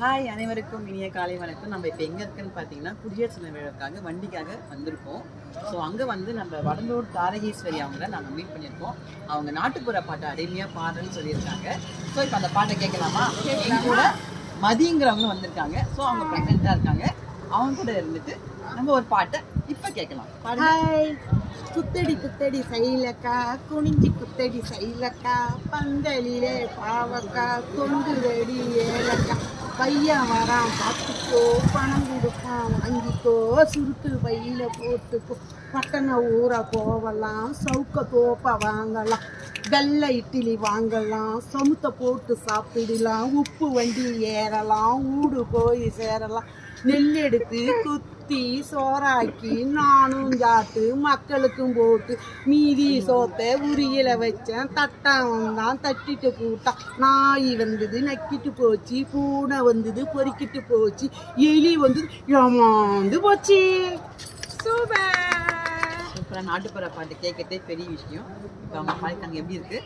Hi, அனைவருக்கும் இனிய காலை வணக்கம். நம்ம இப்போ எங்கே இருக்குன்னு பார்த்தீங்கன்னா, குடியரசு தின விழாவுக்காக வண்டிக்காக வந்திருக்கோம். ஸோ அங்கே வந்து நம்ம வடலூர் தாரகேஸ்வரி அவங்கள நாங்கள் மீட் பண்ணியிருக்கோம். அவங்க நாட்டுப்புற பாட்டை அருமையாக பாடுறேன்னு சொல்லியிருக்காங்க. ஸோ இப்போ அந்த பாட்டை கேட்கலாமா? என் கூட மதிங்கிறவங்களும் வந்திருக்காங்க. ஸோ அவங்க ப்ரெசென்ட்டாக இருக்காங்க. அவங்க கூட இருந்துட்டு நம்ம ஒரு பாட்டை இப்போ கேட்கலாம். ஹாய், குத்தடி குத்தடி சைலக்கா, குனிஞ்சி குத்தடி சைலக்கா, பந்தலிலே பாவக்கா, கொண்டு ரெடி ஏலக்கா, பையன் வரான் பார்த்துக்கோ, பணம் கொடுப்பான் வாங்கிக்கோ, சுருக்கு பையில போட்டுக்கோ, பட்டண ஊரை போகலாம், சவுக்க தோப்பை வாங்கலாம், வெள்ளை இட்லி வாங்கலாம், சமுத்தை போட்டு சாப்பிடலாம், உப்பு வண்டி ஏறலாம், ஊடு போய் சேரலாம், நெல் எடுத்து குத்தி சோறாக்கி நானும் சாப்பிட்டு மக்களுக்கும் போட்டு மீதி சோத்தை உரியில வச்சேன், தட்டான் தான் தட்டிட்டு போட்டான், நாய் வந்தது நக்கிட்டு போச்சு, பூனை வந்தது பொறிக்கிட்டு போச்சு, எலி வந்து ஏமாந்து போச்சு. சூப்பராக நாட்டுப்புற பாட்டு கேட்கறதே பெரிய விஷயம். இப்போ அவங்க பாடிட்டாங்க, எப்படி இருக்கு?